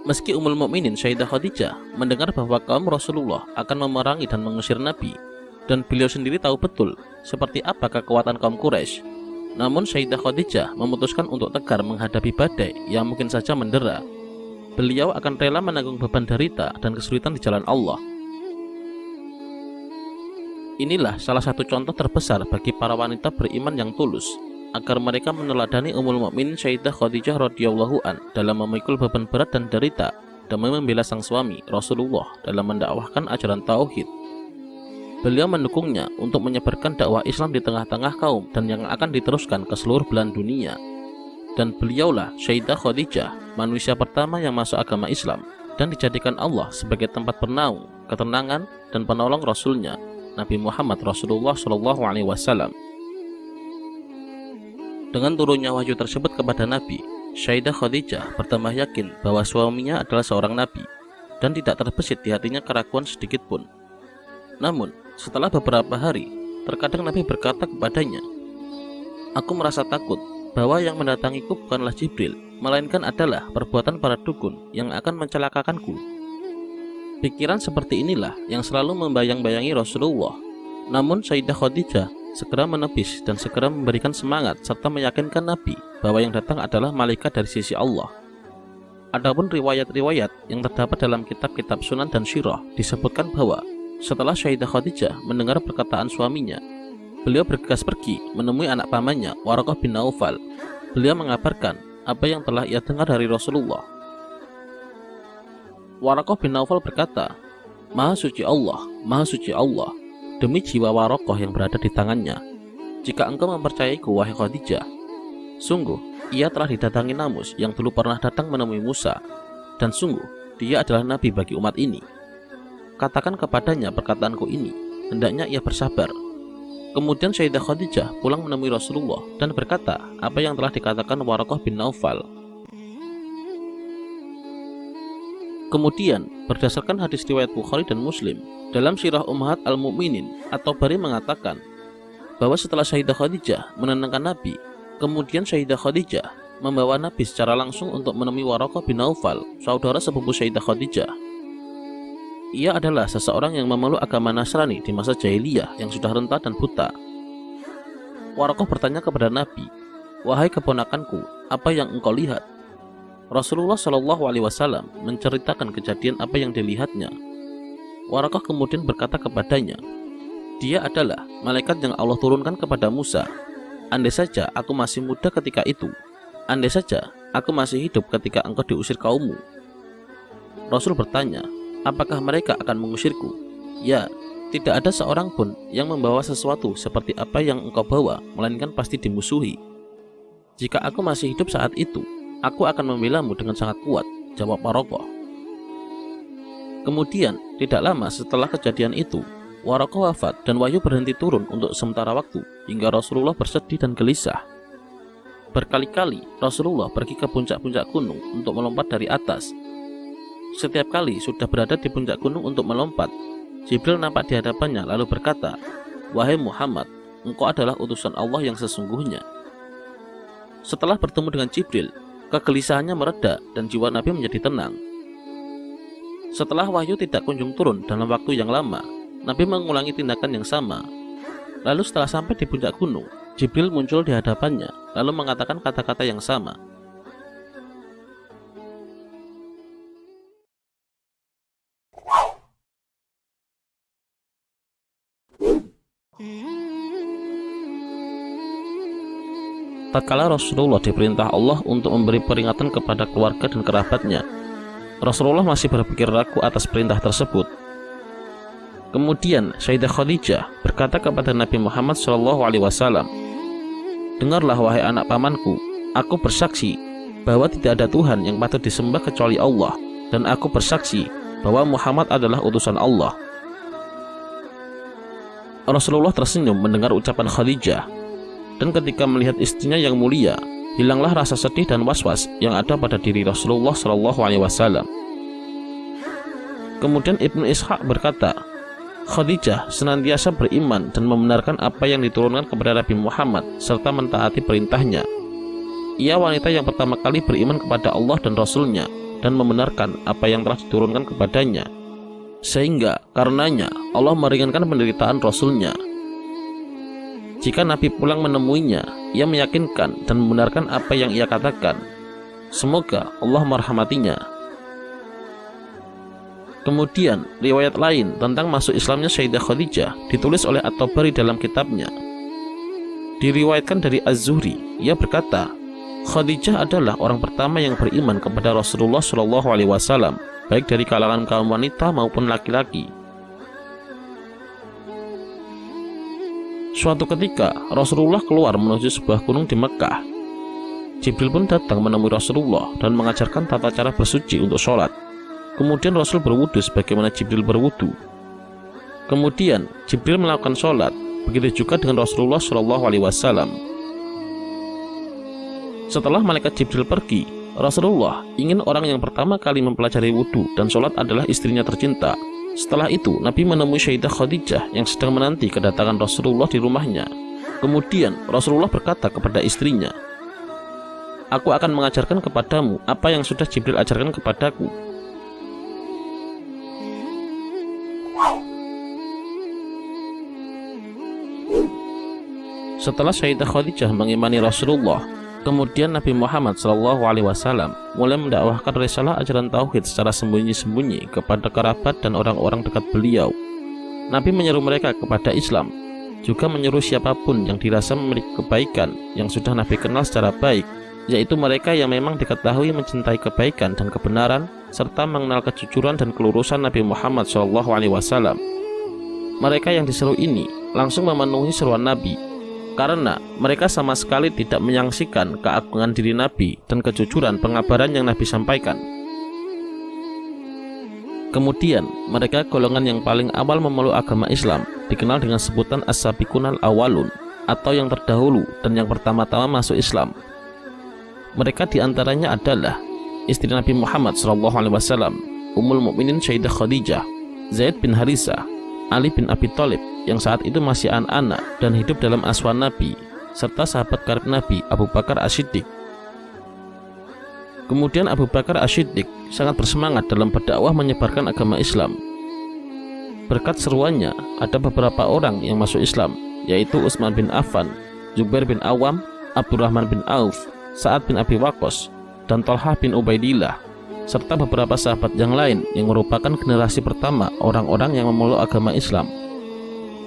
Meski Ummul Mukminin Sayyidah Khadijah mendengar bahwa kaum Rasulullah akan memerangi dan mengusir Nabi, dan beliau sendiri tahu betul seperti apa kekuatan kaum Quraisy, namun Sayyidah Khadijah memutuskan untuk tegar menghadapi badai yang mungkin saja mendera. Beliau akan rela menanggung beban derita dan kesulitan di jalan Allah. Inilah salah satu contoh terbesar bagi para wanita beriman yang tulus, agar mereka meneladani Ummul Mukminin Sayyidah Khadijah radhiyallahu an dalam memikul beban berat dan derita demi membela sang suami Rasulullah dalam mendakwahkan ajaran tauhid. Beliau mendukungnya untuk menyebarkan dakwah Islam di tengah-tengah kaum dan yang akan diteruskan ke seluruh belahan dunia. Dan beliaulah Sayyidah Khadijah, manusia pertama yang masuk agama Islam dan dijadikan Allah sebagai tempat bernaung, ketenangan, dan penolong Rasulnya, Nabi Muhammad Rasulullah SAW. Dengan turunnya wahyu tersebut kepada Nabi, Sayyidah Khadijah bertambah yakin bahwa suaminya adalah seorang Nabi dan tidak terbesit di hatinya keraguan sedikit pun. Namun, setelah beberapa hari, terkadang Nabi berkata kepadanya, "Aku merasa takut bahwa yang mendatangiku bukanlah Jibril, melainkan adalah perbuatan para dukun yang akan mencelakakanku." Pikiran seperti inilah yang selalu membayang-bayangi Rasulullah. Namun Sayyidah Khadijah segera menepis dan segera memberikan semangat serta meyakinkan Nabi bahwa yang datang adalah malaikat dari sisi Allah. Adapun riwayat-riwayat yang terdapat dalam kitab-kitab Sunan dan Sirah disebutkan bahwa setelah Sayyidah Khadijah mendengar perkataan suaminya, beliau bergegas pergi menemui anak pamannya Waraqah bin Naufal. Beliau mengabarkan apa yang telah ia dengar dari Rasulullah. Waraqah bin Naufal berkata, "Maha suci Allah, Maha suci Allah, demi jiwa Waraqah yang berada di tangannya, jika engkau mempercayaiku wahai Khadijah, sungguh ia telah didatangi Namus yang dulu pernah datang menemui Musa, dan sungguh dia adalah nabi bagi umat ini. Katakan kepadanya perkataanku ini, hendaknya ia bersabar." Kemudian Sayyidah Khadijah pulang menemui Rasulullah dan berkata apa yang telah dikatakan Waraqah bin Naufal. Kemudian, berdasarkan hadis riwayat Bukhari dan Muslim, dalam Sirah Ummahat Al-Mu'minin At-Tabari mengatakan bahwa setelah Sayyidah Khadijah menenangkan Nabi, kemudian Sayyidah Khadijah membawa Nabi secara langsung untuk menemui Waraqah bin Naufal, saudara sepupu Sayyidah Khadijah. Ia adalah seseorang yang memeluk agama Nasrani di masa jahiliyah yang sudah renta dan buta. Waraqah bertanya kepada Nabi, "Wahai keponakanku, apa yang engkau lihat?" Rasulullah Shallallahu Alaihi Wasallam menceritakan kejadian apa yang dilihatnya. Waraqah kemudian berkata kepadanya, "Dia adalah malaikat yang Allah turunkan kepada Musa. Andai saja aku masih muda ketika itu, andai saja aku masih hidup ketika engkau diusir kaummu." Rasul bertanya, "Apakah mereka akan mengusirku?" "Ya, tidak ada seorang pun yang membawa sesuatu seperti apa yang engkau bawa, melainkan pasti dimusuhi. Jika aku masih hidup saat itu, aku akan membelamu dengan sangat kuat," jawab Waraqah. Kemudian, tidak lama setelah kejadian itu, Waraqah wafat dan wahyu berhenti turun untuk sementara waktu, hingga Rasulullah bersedih dan gelisah. Berkali-kali Rasulullah pergi ke puncak-puncak gunung untuk melompat dari atas. Setiap kali sudah berada di puncak gunung untuk melompat, Jibril nampak di hadapannya lalu berkata, "Wahai Muhammad, engkau adalah utusan Allah yang sesungguhnya." Setelah bertemu dengan Jibril, kegelisahannya mereda dan jiwa Nabi menjadi tenang. Setelah wahyu tidak kunjung turun dalam waktu yang lama, Nabi mengulangi tindakan yang sama. Lalu setelah sampai di puncak gunung, Jibril muncul di hadapannya lalu mengatakan kata-kata yang sama. Tatkala Rasulullah diperintah Allah untuk memberi peringatan kepada keluarga dan kerabatnya, Rasulullah masih berpikir ragu atas perintah tersebut. Kemudian Sayyidah Khadijah berkata kepada Nabi Muhammad SAW, "Dengarlah wahai anak pamanku, aku bersaksi bahwa tidak ada Tuhan yang patut disembah kecuali Allah, dan aku bersaksi bahwa Muhammad adalah utusan Allah." Rasulullah tersenyum mendengar ucapan Khadijah, dan ketika melihat istrinya yang mulia, hilanglah rasa sedih dan was-was yang ada pada diri Rasulullah SAW. Kemudian Ibnu Ishaq berkata, Khadijah senantiasa beriman dan membenarkan apa yang diturunkan kepada Nabi Muhammad serta mentaati perintahnya. Ia wanita yang pertama kali beriman kepada Allah dan Rasulnya dan membenarkan apa yang telah diturunkan kepadanya, sehingga karenanya Allah meringankan penderitaan Rasulnya. Jika Nabi pulang menemuinya, ia meyakinkan dan membenarkan apa yang ia katakan. Semoga Allah merahmatinya. Kemudian, riwayat lain tentang masuk Islamnya Sayyidah Khadijah ditulis oleh At-Tabari dalam kitabnya. Diriwayatkan dari Az-Zuhri, ia berkata, Khadijah adalah orang pertama yang beriman kepada Rasulullah SAW, baik dari kalangan kaum wanita maupun laki-laki. Suatu ketika, Rasulullah keluar menuju sebuah gunung di Mekah. Jibril pun datang menemui Rasulullah dan mengajarkan tata cara bersuci untuk sholat. Kemudian Rasul berwudu sebagaimana Jibril berwudu. Kemudian Jibril melakukan sholat, begitu juga dengan Rasulullah SAW. Setelah malaikat Jibril pergi, Rasulullah ingin orang yang pertama kali mempelajari wudu dan sholat adalah istrinya tercinta. Setelah itu, Nabi menemui Sayyidah Khadijah yang sedang menanti kedatangan Rasulullah di rumahnya. Kemudian Rasulullah berkata kepada istrinya, "Aku akan mengajarkan kepadamu apa yang sudah Jibril ajarkan kepadaku." Setelah Sayyidah Khadijah mengimani Rasulullah, kemudian Nabi Muhammad SAW mulai mendakwahkan risalah ajaran tauhid secara sembunyi-sembunyi kepada kerabat dan orang-orang dekat beliau. Nabi menyeru mereka kepada Islam, juga menyeru siapapun yang dirasa memiliki kebaikan yang sudah Nabi kenal secara baik, yaitu mereka yang memang diketahui mencintai kebaikan dan kebenaran serta mengenal kejujuran dan kelurusan Nabi Muhammad SAW. Mereka yang diseru ini langsung memenuhi seruan Nabi, karena mereka sama sekali tidak menyaksikan keagungan diri Nabi dan kejujuran pengabaran yang Nabi sampaikan. Kemudian mereka golongan yang paling awal memeluk agama Islam dikenal dengan sebutan as-sabiqunal awalun, atau yang terdahulu dan yang pertama-tama masuk Islam. Mereka diantaranya adalah istri Nabi Muhammad SAW, Ummul Mukminin Sayyidah Khadijah, Zaid bin Harisah, Ali bin Abi Thalib yang saat itu masih anak-anak dan hidup dalam aswan Nabi, serta sahabat karib Nabi Abu Bakar As-Siddiq. Kemudian Abu Bakar As-Siddiq sangat bersemangat dalam berdakwah menyebarkan agama Islam. Berkat seruannya, ada beberapa orang yang masuk Islam, yaitu Utsman bin Affan, Zubair bin Awam, Abdurrahman bin Auf, Sa'ad bin Abi Waqqas, dan Thalhah bin Ubaidillah, serta beberapa sahabat yang lain yang merupakan generasi pertama orang-orang yang memeluk agama Islam.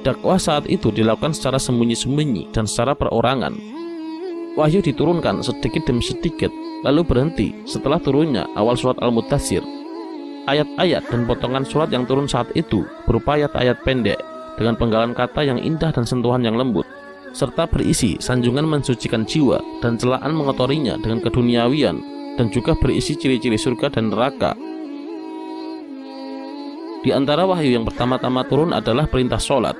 Dakwah saat itu dilakukan secara sembunyi-sembunyi dan secara perorangan. Wahyu diturunkan sedikit demi sedikit, lalu berhenti setelah turunnya awal surat Al-Muddatsir. Ayat-ayat dan potongan surat yang turun saat itu berupa ayat-ayat pendek dengan penggalan kata yang indah dan sentuhan yang lembut, serta berisi sanjungan mensucikan jiwa dan celaan mengotorinya dengan keduniawian, dan juga berisi ciri-ciri surga dan neraka. Di antara wahyu yang pertama-tama turun adalah perintah sholat,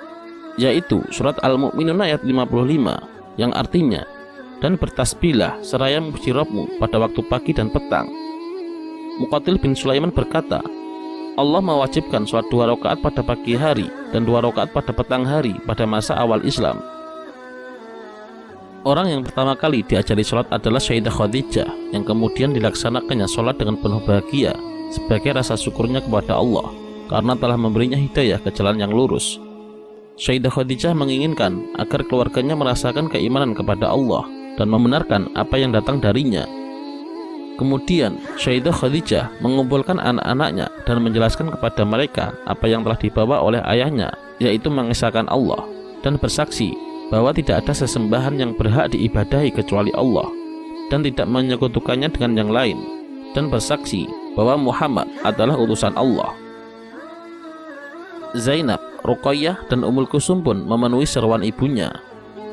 yaitu surat Al-Mu'minun ayat 55, yang artinya, dan bertasbihlah seraya memuji Rabbmu pada waktu pagi dan petang. Muqatil bin Sulaiman berkata, Allah mewajibkan sholat 2 rakaat pada pagi hari dan 2 rakaat pada petang hari pada masa awal Islam. Orang yang pertama kali diajari sholat adalah Sayyidah Khadijah, yang kemudian dilaksanakannya sholat dengan penuh bahagia sebagai rasa syukurnya kepada Allah karena telah memberinya hidayah ke jalan yang lurus. Sayyidah Khadijah menginginkan agar keluarganya merasakan keimanan kepada Allah dan membenarkan apa yang datang darinya. Kemudian Sayyidah Khadijah mengumpulkan anak-anaknya dan menjelaskan kepada mereka apa yang telah dibawa oleh ayahnya, yaitu mengesahkan Allah dan bersaksi bahwa tidak ada sesembahan yang berhak diibadahi kecuali Allah dan tidak menyekutukannya dengan yang lain, dan bersaksi bahwa Muhammad adalah utusan Allah. Zainab, Ruqayyah, dan Ummul Kulsum pun memenuhi seruan ibunya,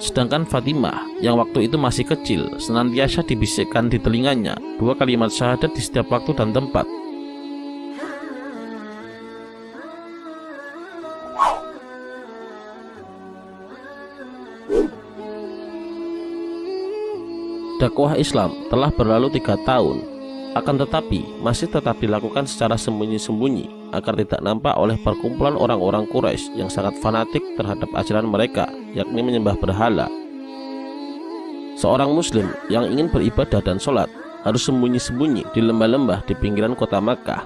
sedangkan Fatimah yang waktu itu masih kecil senantiasa dibisikkan di telinganya 2 kalimat syahadat di setiap waktu dan tempat. Dakwah Islam telah berlalu 3 tahun, akan tetapi masih tetap dilakukan secara sembunyi-sembunyi agar tidak nampak oleh perkumpulan orang-orang Quraisy yang sangat fanatik terhadap ajaran mereka, yakni menyembah berhala. Seorang muslim yang ingin beribadah dan sholat harus sembunyi-sembunyi di lembah-lembah di pinggiran kota Makkah.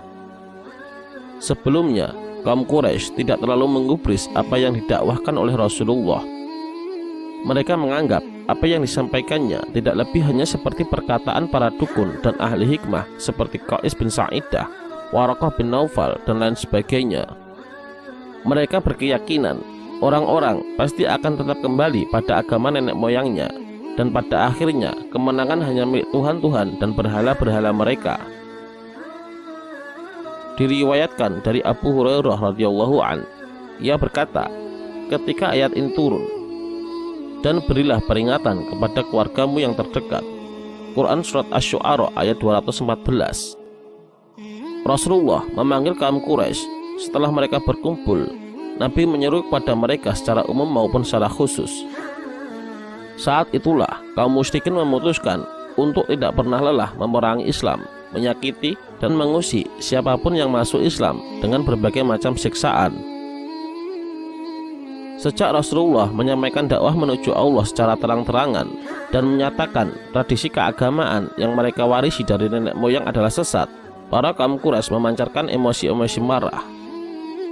Sebelumnya, kaum Quraisy tidak terlalu menggubris apa yang didakwahkan oleh Rasulullah. Mereka menganggap apa yang disampaikannya tidak lebih hanya seperti perkataan para dukun dan ahli hikmah seperti Qais bin Sa'idah, Waraqah bin Naufal, dan lain sebagainya. Mereka berkeyakinan orang-orang pasti akan tetap kembali pada agama nenek moyangnya, dan pada akhirnya kemenangan hanya milik Tuhan-Tuhan dan berhala-berhala mereka. Diriwayatkan dari Abu Hurairah radhiyallahu an, ia berkata, ketika ayat ini turun, dan berilah peringatan kepada keluargamu yang terdekat, Quran Surat Asy-Syu'ara ayat 214. Rasulullah memanggil kaum Quraisy. Setelah mereka berkumpul, Nabi menyeru kepada mereka secara umum maupun secara khusus. Saat itulah kaum musyrikin memutuskan untuk tidak pernah lelah memerangi Islam, menyakiti dan mengusik siapapun yang masuk Islam dengan berbagai macam siksaan. Sejak Rasulullah menyampaikan dakwah menuju Allah secara terang-terangan dan menyatakan tradisi keagamaan yang mereka warisi dari nenek moyang adalah sesat, para kaum Quraisy memancarkan emosi-emosi marah.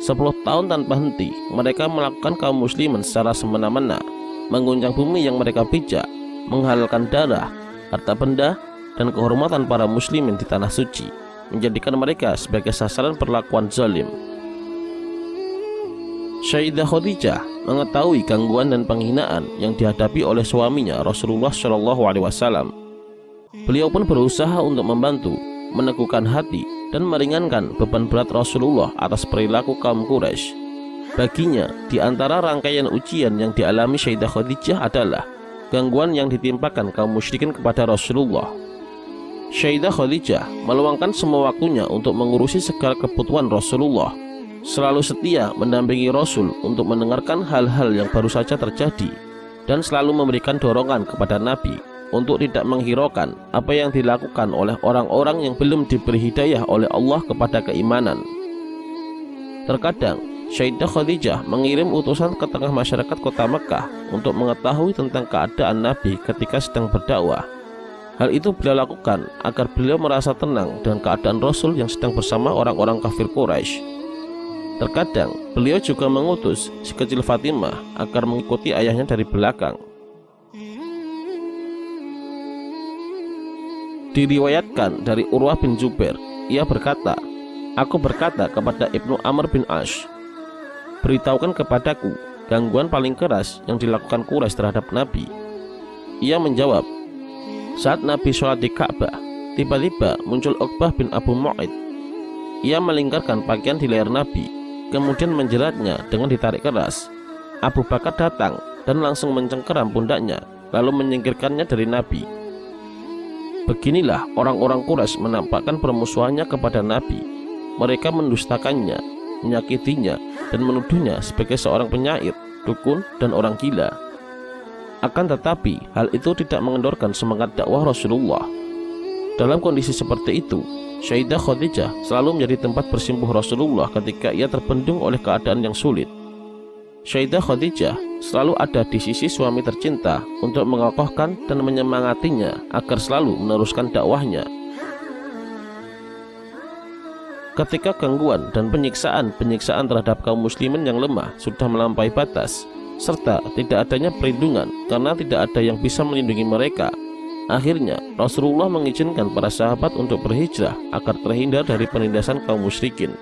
10 tahun tanpa henti mereka melakukan kaum muslimin secara semena-mena, mengguncang bumi yang mereka pijak, menghalalkan darah, harta benda, dan kehormatan para muslimin di tanah suci, menjadikan mereka sebagai sasaran perlakuan zalim. Sayyidah Khadijah mengetahui gangguan dan penghinaan yang dihadapi oleh suaminya Rasulullah SAW. Beliau pun berusaha untuk membantu, meneguhkan hati, dan meringankan beban berat Rasulullah atas perilaku kaum Quraisy. Baginya, di antara rangkaian ujian yang dialami Sayyidah Khadijah adalah gangguan yang ditimpakan kaum musyrikin kepada Rasulullah. Sayyidah Khadijah meluangkan semua waktunya untuk mengurusi segala kebutuhan Rasulullah, selalu setia mendampingi Rasul untuk mendengarkan hal-hal yang baru saja terjadi, dan selalu memberikan dorongan kepada Nabi untuk tidak menghiraukan apa yang dilakukan oleh orang-orang yang belum diberi hidayah oleh Allah kepada keimanan. Terkadang Sayyidah Khadijah mengirim utusan ke tengah masyarakat kota Mekah untuk mengetahui tentang keadaan Nabi ketika sedang berdakwah. Hal itu beliau lakukan agar beliau merasa tenang dengan keadaan Rasul yang sedang bersama orang-orang kafir Quraisy. Terkadang beliau juga mengutus si kecil Fatimah agar mengikuti ayahnya dari belakang. Diriwayatkan dari Urwah bin Zubair, ia berkata, "Aku berkata kepada Ibnu Amr bin Ash, beritahukan kepadaku gangguan paling keras yang dilakukan Quraisy terhadap Nabi." Ia menjawab, "Saat Nabi sholat di Ka'bah, tiba-tiba muncul Uqbah bin Abu Mu'aid. Ia melingkarkan pakaian di leher Nabi, kemudian menjeratnya dengan ditarik keras. Abu Bakar datang dan langsung mencengkeram pundaknya, lalu menyingkirkannya dari Nabi. Beginilah orang-orang Quraisy menampakkan permusuhannya kepada Nabi. Mereka mendustakannya, menyakitinya, dan menuduhnya sebagai seorang penyair, dukun, dan orang gila. Akan tetapi, hal itu tidak mengendorkan semangat dakwah Rasulullah. Dalam kondisi seperti itu, Sayyidah Khadijah selalu menjadi tempat bersimpuh Rasulullah ketika ia terpendung oleh keadaan yang sulit. Sayyidah Khadijah selalu ada di sisi suami tercinta untuk mengokohkan dan menyemangatinya agar selalu meneruskan dakwahnya. Ketika gangguan dan penyiksaan terhadap kaum muslimin yang lemah sudah melampaui batas, serta tidak adanya perlindungan karena tidak ada yang bisa melindungi mereka, akhirnya Rasulullah mengizinkan para sahabat untuk berhijrah agar terhindar dari penindasan kaum musyrikin.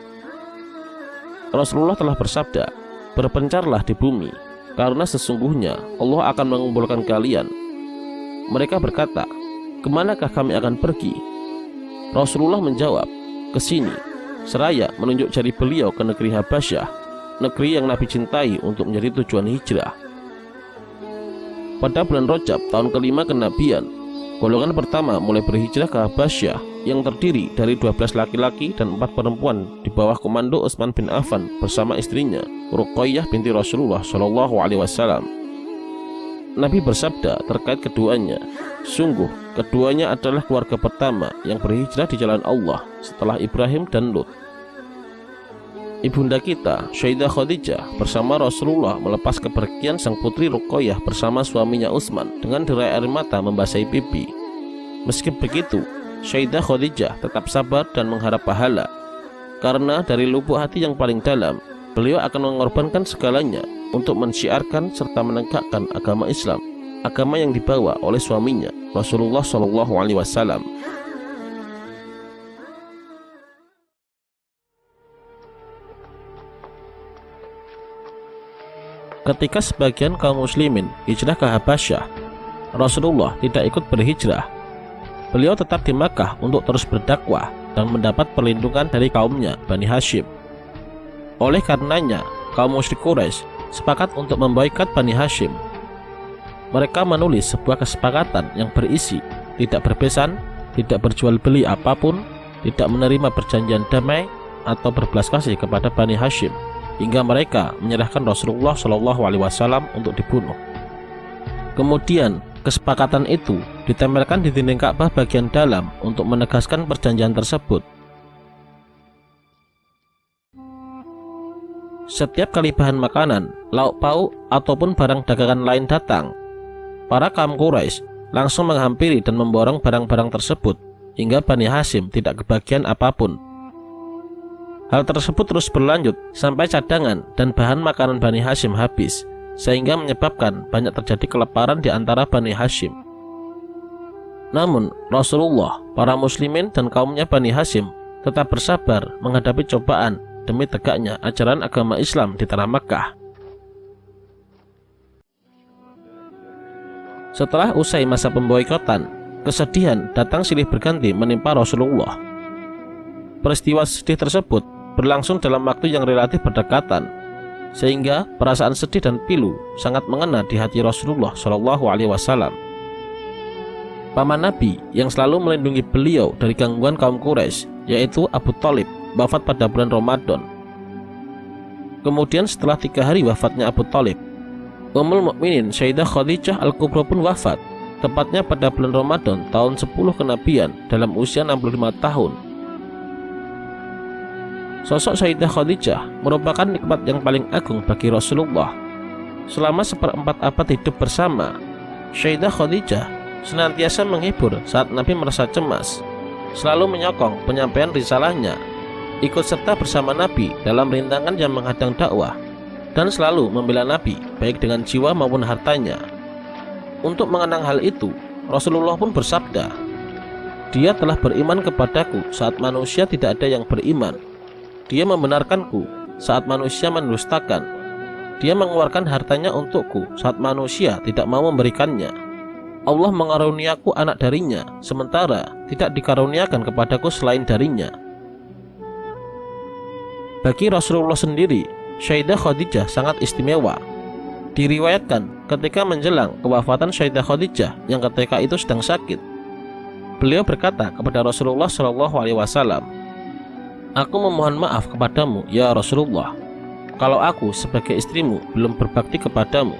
Rasulullah telah bersabda, "Berpencarlah di bumi, karena sesungguhnya Allah akan mengumpulkan kalian." Mereka berkata, "Kemanakah kami akan pergi?" Rasulullah menjawab, "Ke sini," seraya menunjuk jari beliau ke negeri Habasyah, negeri yang Nabi cintai untuk menjadi tujuan hijrah. Pada bulan Rajab tahun kelima kenabian, golongan pertama mulai berhijrah ke Habasyah yang terdiri dari 12 laki-laki dan 4 perempuan di bawah komando Utsman bin Affan bersama istrinya Ruqayyah binti Rasulullah SAW. Nabi bersabda terkait keduanya, "Sungguh keduanya adalah keluarga pertama yang berhijrah di jalan Allah setelah Ibrahim dan Lut." Ibunda kita, Sayyidah Khadijah, bersama Rasulullah melepas kepergian sang putri Ruqayyah bersama suaminya Utsman dengan derai air mata membasahi pipi. Meski begitu, Sayyidah Khadijah tetap sabar dan mengharap pahala, karena dari lubuk hati yang paling dalam, beliau akan mengorbankan segalanya untuk mensyiarkan serta menegakkan agama Islam, agama yang dibawa oleh suaminya, Rasulullah SAW. Ketika sebagian kaum muslimin hijrah ke Habasyah, Rasulullah tidak ikut berhijrah. Beliau tetap di Makkah untuk terus berdakwah dan mendapat perlindungan dari kaumnya, Bani Hashim. Oleh karenanya, kaum musyrik Quraisy sepakat untuk memboikot Bani Hashim. Mereka menulis sebuah kesepakatan yang berisi tidak berbesan, tidak berjual beli apapun, tidak menerima perjanjian damai atau berbelas kasih kepada Bani Hashim, hingga mereka menyerahkan Rasulullah SAW untuk dibunuh. Kemudian kesepakatan itu ditempelkan di dinding Ka'bah bagian dalam untuk menegaskan perjanjian tersebut. Setiap kali bahan makanan, lauk pauk ataupun barang dagangan lain datang, para kaum Quraisy langsung menghampiri dan memborong barang-barang tersebut hingga Bani Hashim tidak kebagian apapun. Hal tersebut terus berlanjut sampai cadangan dan bahan makanan Bani Hashim habis, sehingga menyebabkan banyak terjadi kelaparan di antara Bani Hashim. Namun Rasulullah, para muslimin dan kaumnya Bani Hashim tetap bersabar menghadapi cobaan demi tegaknya ajaran agama Islam di tanah Makkah. Setelah usai masa pemboikotan, kesedihan datang silih berganti menimpa Rasulullah. Peristiwa sedih tersebut berlangsung dalam waktu yang relatif berdekatan, sehingga perasaan sedih dan pilu sangat mengena di hati Rasulullah SAW. Paman Nabi yang selalu melindungi beliau dari gangguan kaum Quraisy, yaitu Abu Thalib, wafat pada bulan Ramadan. Kemudian setelah 3 hari wafatnya Abu Thalib, Ummul Mukminin Sayyidah Khadijah Al-Kubra pun wafat, tepatnya pada bulan Ramadan tahun 10 kenabian dalam usia 65 tahun. Sosok Sayyidah Khadijah merupakan nikmat yang paling agung bagi Rasulullah. Selama seperempat abad hidup bersama, Sayyidah Khadijah senantiasa menghibur saat Nabi merasa cemas, selalu menyokong penyampaian risalahnya, ikut serta bersama Nabi dalam rintangan yang menghadang dakwah, dan selalu membela Nabi baik dengan jiwa maupun hartanya. Untuk mengenang hal itu, Rasulullah pun bersabda, "Dia telah beriman kepadaku saat manusia tidak ada yang beriman. Dia membenarkanku saat manusia mendustakan. Dia mengeluarkan hartanya untukku saat manusia tidak mau memberikannya. Allah mengaruniaku anak darinya, sementara tidak dikaruniakan kepadaku selain darinya." Bagi Rasulullah sendiri, Sayyidah Khadijah sangat istimewa. Diriwayatkan ketika menjelang kewafatan Sayyidah Khadijah yang ketika itu sedang sakit, beliau berkata kepada Rasulullah SAW, "Aku memohon maaf kepadamu ya Rasulullah, kalau aku sebagai istrimu belum berbakti kepadamu."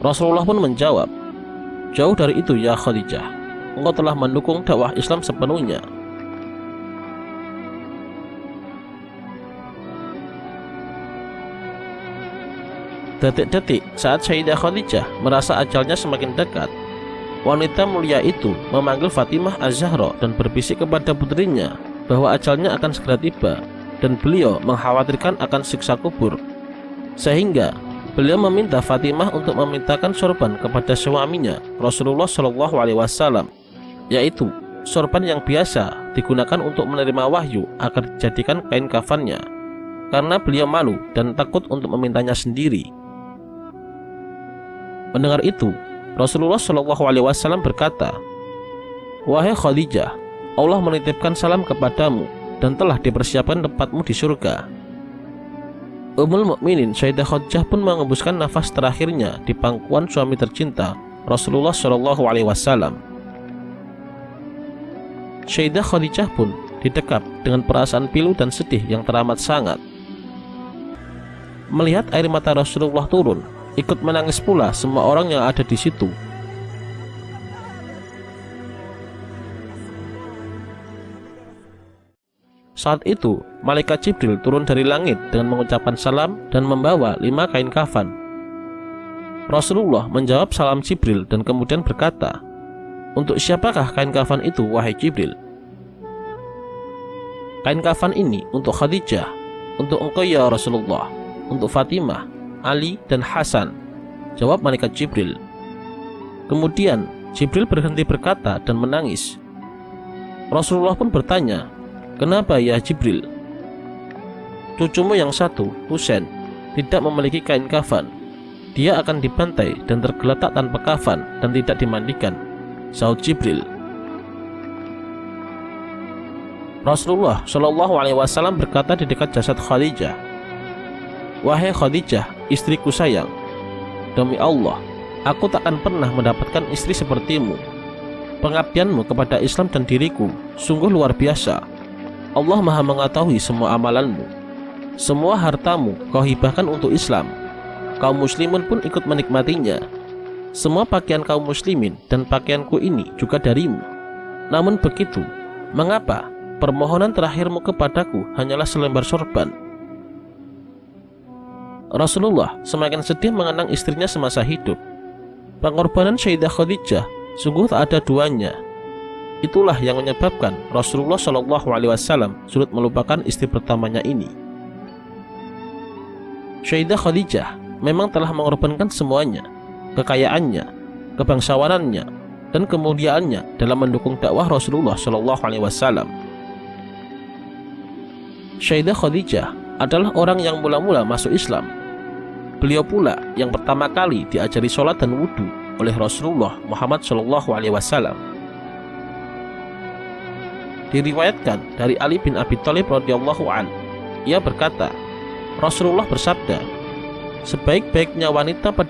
Rasulullah pun menjawab, "Jauh dari itu ya Khadijah, engkau telah mendukung dakwah Islam sepenuhnya." Detik-detik saat Sayyidah Khadijah merasa ajalnya semakin dekat, wanita mulia itu memanggil Fatimah Az-Zahra dan berbisik kepada putrinya bahwa ajalnya akan segera tiba dan beliau mengkhawatirkan akan siksa kubur. Sehingga beliau meminta Fatimah untuk memintakan sorban kepada suaminya Rasulullah SAW, yaitu sorban yang biasa digunakan untuk menerima wahyu agar dijadikan kain kafannya, karena beliau malu dan takut untuk memintanya sendiri. Mendengar itu, Rasulullah SAW berkata, "Wahai Khadijah, Allah menitipkan salam kepadamu dan telah dipersiapkan tempatmu di surga." Ummul Mukminin Sayyidah Khadijah pun mengembuskan nafas terakhirnya di pangkuan suami tercinta Rasulullah SAW. Sayyidah Khadijah pun didekap dengan perasaan pilu dan sedih yang teramat sangat. Melihat air mata Rasulullah turun, ikut menangis pula semua orang yang ada di situ. Saat itu, malaikat Jibril turun dari langit dengan mengucapkan salam dan membawa 5 kain kafan. Rasulullah menjawab salam Jibril dan kemudian berkata, "Untuk siapakah kain kafan itu, wahai Jibril?" "Kain kafan ini untuk Khadijah, untuk engkau ya Rasulullah, untuk Fatimah, Ali, dan Hasan," jawab malaikat Jibril. Kemudian Jibril berhenti berkata dan menangis. Rasulullah pun bertanya, "Kenapa ya Jibril?" "Cucumu yang satu, Husain, tidak memiliki kain kafan. Dia akan dibantai dan tergeletak tanpa kafan dan tidak dimandikan," sahut Jibril. Rasulullah SAW berkata di dekat jasad Khadijah, "Wahai Khadijah, istriku sayang, demi Allah, aku takkan pernah mendapatkan istri sepertimu. Pengabdianmu kepada Islam dan diriku sungguh luar biasa. Allah Maha mengetahui semua amalanmu. Semua hartamu kau hibahkan untuk Islam. Kaum muslimin pun ikut menikmatinya. Semua pakaian kaum muslimin dan pakaianku ini juga darimu. Namun begitu, mengapa permohonan terakhirmu kepadaku hanyalah selembar sorban?" Rasulullah semakin sedih mengenang istrinya semasa hidup. Pengorbanan Sayyidah Khadijah sungguh tak ada duanya. Itulah yang menyebabkan Rasulullah SAW sulit melupakan istri pertamanya ini. Sayyidah Khadijah memang telah mengorbankan semuanya, kekayaannya, kebangsawanannya, dan kemuliaannya dalam mendukung dakwah Rasulullah SAW. Sayyidah Khadijah adalah orang yang mula-mula masuk Islam. Beliau pula yang pertama kali diajari sholat dan wudhu oleh Rasulullah Muhammad SAW. Diriwayatkan dari Ali bin Abi Thalib radhiyallahu an, ia berkata, Rasulullah bersabda, "Sebaik-baiknya wanita pada